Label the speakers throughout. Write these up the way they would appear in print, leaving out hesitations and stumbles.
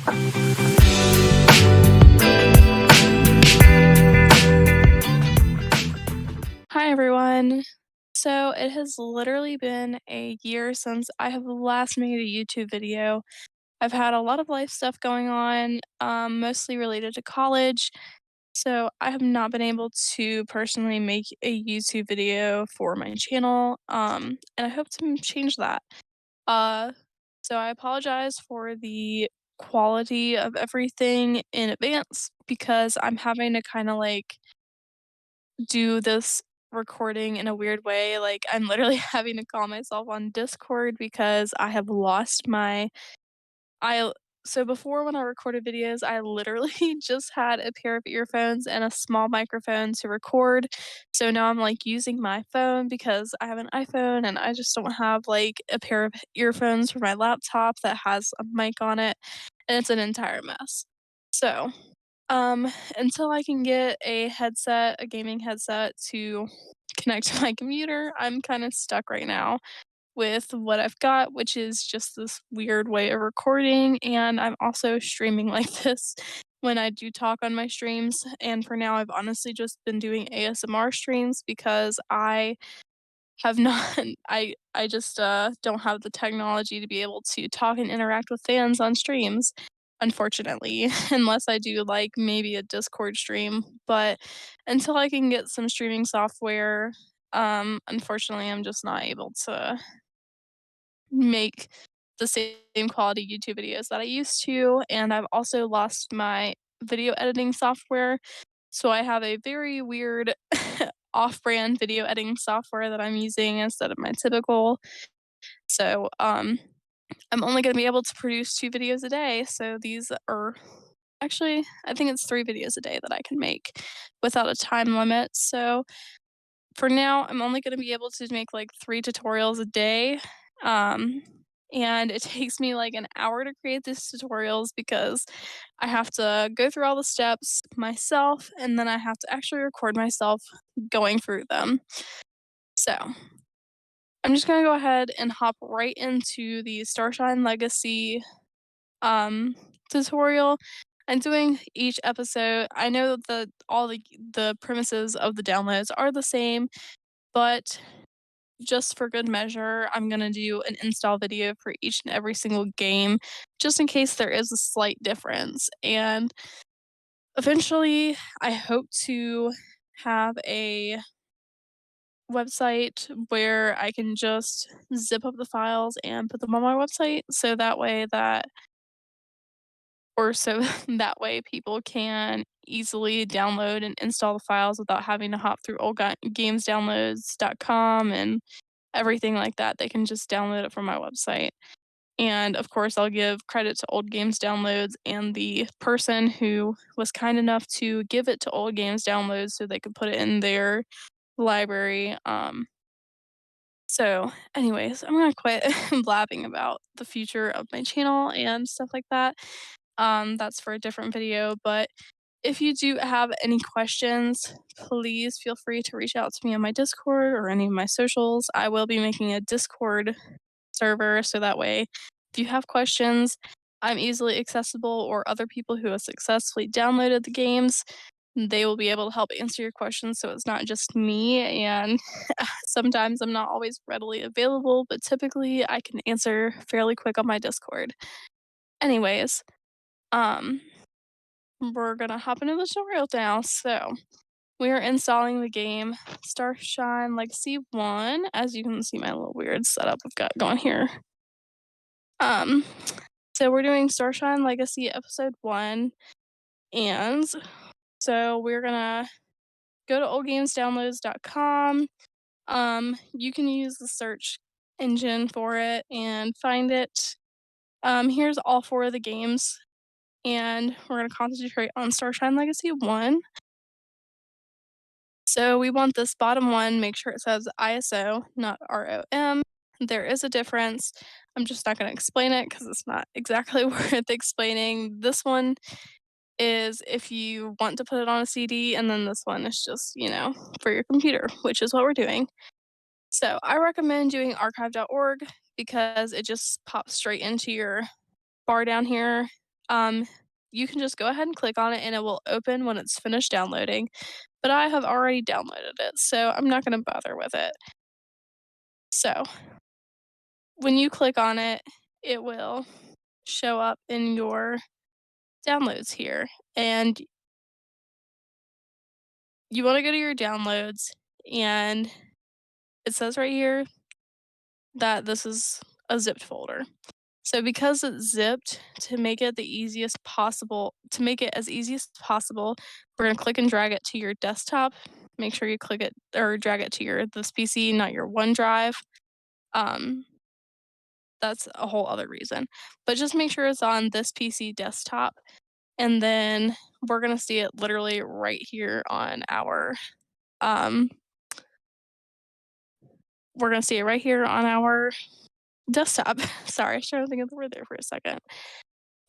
Speaker 1: Hi everyone. So it has literally been a year since I have last made a YouTube video. I've had a lot of life stuff going on, mostly related to college. So I have not been able to personally make a YouTube video for my channel, and I hope to change that. Uh, so I apologize for the quality of everything in advance because I'm having to kind of like do this recording in a weird way. Like, I'm literally having to call myself on Discord because I have lost my I so before when I recorded videos, I literally just had a pair of earphones and a small microphone to record. So now I'm like using my phone because I have an iPhone and I just don't have like a pair of earphones for my laptop that has a mic on it, and it's an entire mess. So um, until I can get a headset, a gaming headset to connect to my computer, I'm kind of stuck right now with what I've got, which is just this weird way of recording. And I'm also streaming like this when I do talk on my streams. And for now, I've honestly just been doing ASMR streams because I have not I just don't have the technology to be able to talk and interact with fans on streams, unfortunately, unless I do like maybe a Discord stream. But until I can get some streaming software, unfortunately I'm just not able to make the same quality YouTube videos that I used to. And I've also lost my video editing software, so I have a very weird off-brand video editing software that I'm using instead of my typical. So, I'm only gonna be able to produce 2 videos a day, so these are actually, I think it's 3 videos a day that I can make without a time limit. So, for now, I'm only gonna be able to make, like, 3 tutorials a day, um, and it takes me, like, an hour to create these tutorials because I have to go through all the steps myself, and then I have to actually record myself going through them. So, I'm just gonna go ahead and hop right into the Starshine Legacy, um, tutorial. I'm doing each episode. I know that all the premises of the downloads are the same, but just for good measure, I'm gonna do an install video for each and every single game, just in case there is a slight difference. And eventually, I hope to have a website where I can just zip up the files and put them on my website so that way that or so that way people can easily download and install the files without having to hop through oldgamesdownloads.com and everything like that. They can just download it from my website. And of course, I'll give credit to Old Games Downloads and the person who was kind enough to give it to Old Games Downloads so they could put it in their library. So, anyways, I'm gonna quit blabbing about the future of my channel and stuff like that. That's for a different video. But if you do have any questions, please feel free to reach out to me on my Discord or any of my socials. I will be making a Discord server so that way if you have questions, I'm easily accessible, or other people who have successfully downloaded the games, they will be able to help answer your questions so it's not just me. And sometimes I'm not always readily available, but typically I can answer fairly quick on my Discord. Anyways, um, we're gonna hop into the tutorial now. So we are installing the game Starshine Legacy 1. As you can see my little weird setup I've got going here. Um, so we're doing Starshine Legacy Episode 1, and so we're gonna go to oldgamesdownloads.com. You can use the search engine for it and find it. Here's all 4 of the games, and we're gonna concentrate on Starshine Legacy 1. So we want this bottom one, make sure it says ISO, not ROM. There is a difference. I'm just not gonna explain it because it's not exactly worth explaining. This one is if you want to put it on a CD, and then this one is just, for your computer, which is what we're doing. So I recommend doing archive.org because it just pops straight into your bar down here. Um, you can just go ahead and click on it and it will open when it's finished downloading, but I have already downloaded it, so I'm not gonna bother with it. So, when you click on it, it will show up in your downloads here, and you wanna go to your downloads, and it says right here that this is a zipped folder. So because it's zipped, to make it as easy as possible, we're gonna click and drag it to your desktop. Make sure you click it or drag it to your this PC, not your OneDrive. Um, that's a whole other reason. But just make sure it's on this PC desktop, and then we're gonna see it literally right here on our um, we're gonna see it right here on our desktop. Sorry, I was trying to think of the word there for a second.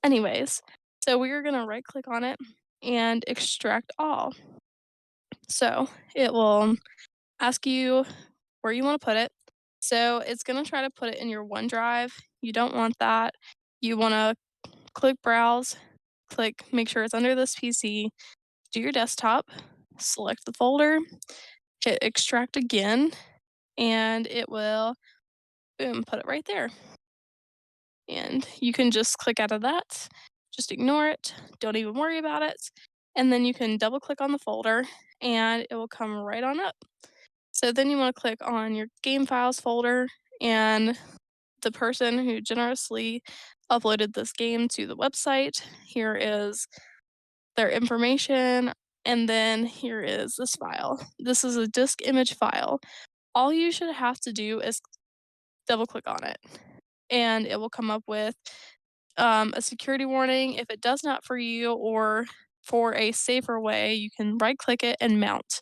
Speaker 1: Anyways, so we're gonna right click on it and extract all. So it will ask you where you want to put it. So it's gonna try to put it in your OneDrive. You don't want that. You wanna click browse, click make sure it's under this PC, do your desktop, select the folder, hit extract again, and it will boom, put it right there. And you can just click out of that, just ignore it, don't even worry about it, and then you can double click on the folder and it will come right on up. So then you want to click on your game files folder, and the person who generously uploaded this game to the website, here is their information, and then here is this file. This is a disk image file. All you should have to do is double click on it and it will come up with a security warning. If it does not for you, or for a safer way, you can right click it and mount.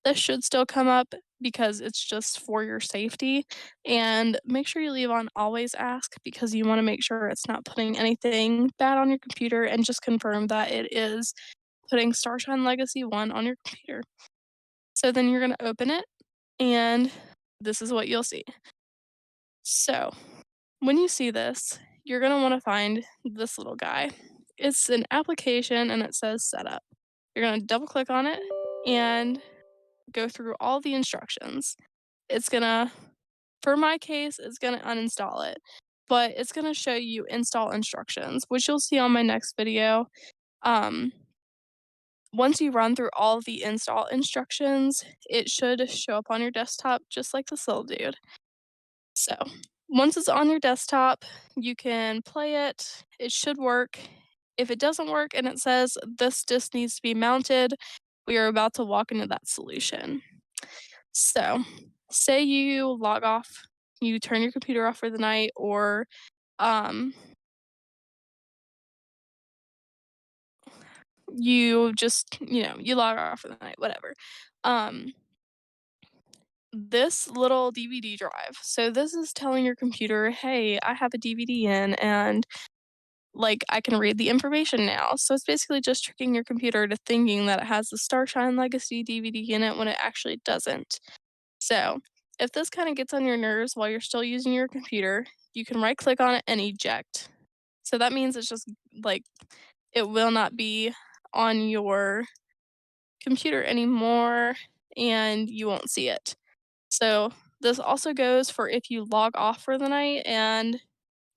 Speaker 1: This should still come up because it's just for your safety. And make sure you leave on always ask because you want to make sure it's not putting anything bad on your computer, and just confirm that it is putting Starshine Legacy 1 on your computer. So then you're going to open it and this is what you'll see. So when you see this, you're going to want to find this little guy. It's an application and it says setup. You're going to double click on it and go through all the instructions. It's going to, for my case, it's going to uninstall it, but it's going to show you install instructions, which you'll see on my next video. Um, Once you run through all the install instructions, it should show up on your desktop just like this little dude. So, once it's on your desktop, you can play it. It should work. If it doesn't work and it says this disk needs to be mounted, we are about to walk into that solution. So, say you log off, you turn your computer off for the night, or um, you just, you log off for the night, whatever. Um, this little DVD drive. So this is telling your computer, "Hey, I have a DVD in and like I can read the information now." So it's basically just tricking your computer to thinking that it has the Starshine Legacy DVD in it when it actually doesn't. So, if this kind of gets on your nerves while you're still using your computer, you can right click on it and eject. So that means it's just like it will not be on your computer anymore and you won't see it. So this also goes for if you log off for the night and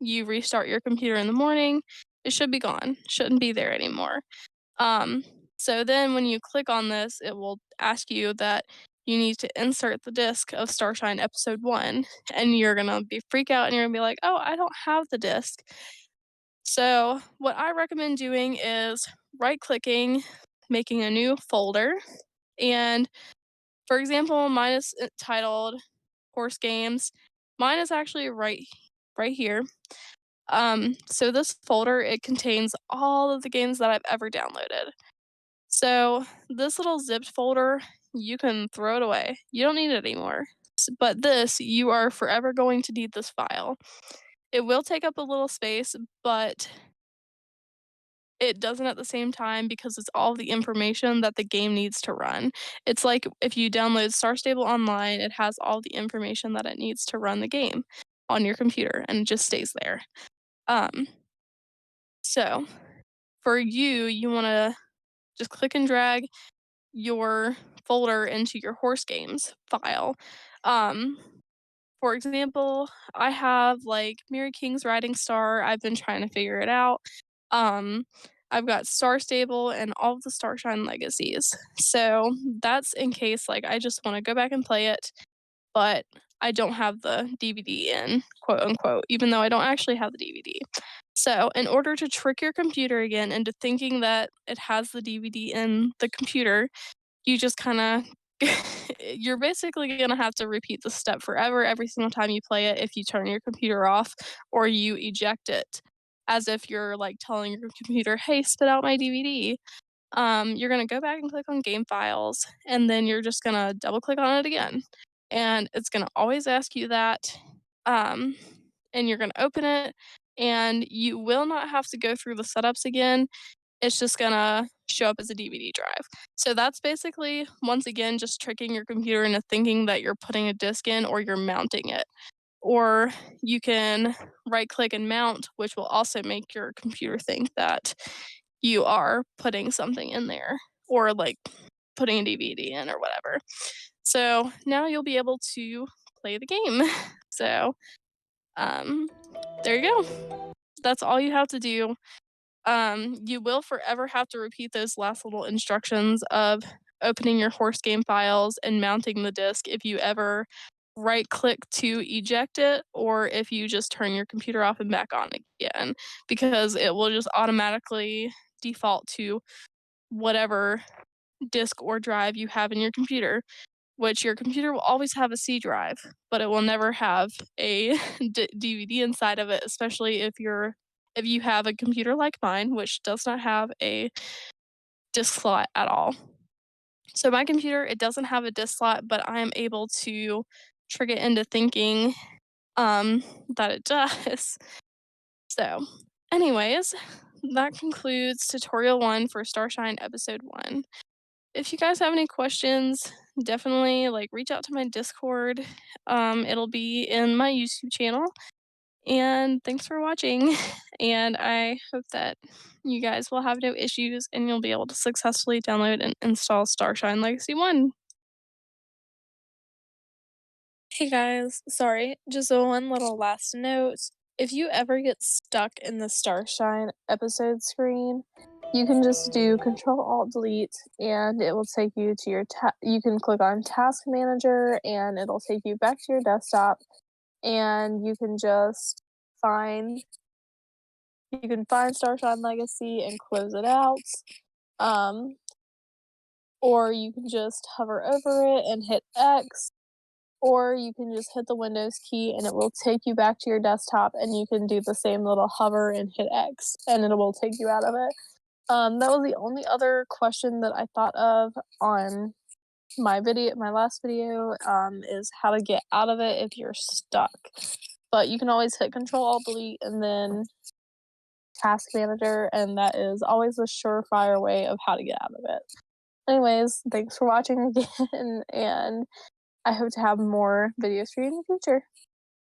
Speaker 1: you restart your computer in the morning, it should be gone. Shouldn't be there anymore. Um, so then when you click on this, it will ask you that you need to insert the disc of Starshine episode 1, and you're gonna be freak out and you're gonna be like, "Oh, I don't have the disc." So what I recommend doing is right clicking, making a new folder, and for example, mine is titled Horse Games. Mine is actually right here. So this folder, it contains all of the games that I've ever downloaded. So this little zipped folder, you can throw it away. You don't need it anymore. But this, you are forever going to need this file. It will take up a little space, but it doesn't at the same time because it's all the information that the game needs to run. It's like if you download Star Stable Online, it has all the information that it needs to run the game on your computer and it just stays there. Um, so for you, you wanna just click and drag your folder into your horse games file. Um, for example, I have, like, Mary King's Riding Star, I've been trying to figure it out. Um, I've got Star Stable and all of the Starshine legacies. So, that's in case, like, I just wanna go back and play it, but I don't have the DVD in, quote, unquote, even though I don't actually have the DVD. So, in order to trick your computer again into thinking that it has the DVD in the computer, you just kinda you're basically gonna have to repeat the step forever every single time you play it if you turn your computer off or you eject it, as if you're, like, telling your computer, "Hey, spit out my DVD." You're gonna go back and click on game files, and then you're just gonna double click on it again, and it's gonna always ask you that, um, and you're gonna open it, and you will not have to go through the setups again. It's just gonna show up as a DVD drive. So that's basically, once again, just tricking your computer into thinking that you're putting a disk in or you're mounting it. Or you can right click and mount, which will also make your computer think that you are putting something in there or like putting a DVD in or whatever. So now you'll be able to play the game. So, um, there you go. That's all you have to do. You will forever have to repeat those last little instructions of opening your horse game files and mounting the disk if you ever right click to eject it or if you just turn your computer off and back on again, because it will just automatically default to whatever disk or drive you have in your computer, which your computer will always have a C drive, but it will never have a DVD inside of it, especially if you have a computer like mine, which does not have a disk slot at all. So my computer, it doesn't have a disk slot, but I am able to trick it into thinking that it does. So, anyways, that concludes tutorial 1 for Starshine episode 1. If you guys have any questions, definitely like reach out to my Discord. It'll be in my YouTube channel. And thanks for watching. And I hope that you guys will have no issues and you'll be able to successfully download and install Starshine Legacy 1. Hey guys, sorry, just a one little last note. If you ever get stuck in the Starshine episode screen, you can just do Control Alt Delete and it will take you to your you can click on Task Manager and it'll take you back to your desktop and you can just find Starshine Legacy and close it out. Um, or you can just hover over it and hit X, or you can just hit the Windows key and it will take you back to your desktop and you can do the same little hover and hit X and it will take you out of it. That was the only other question that I thought of on my last video, is how to get out of it if you're stuck. But you can always hit Control Alt Delete and then Task Manager, and that is always a surefire way of how to get out of it. Anyways, thanks for watching again, and I hope to have more videos for you in the future.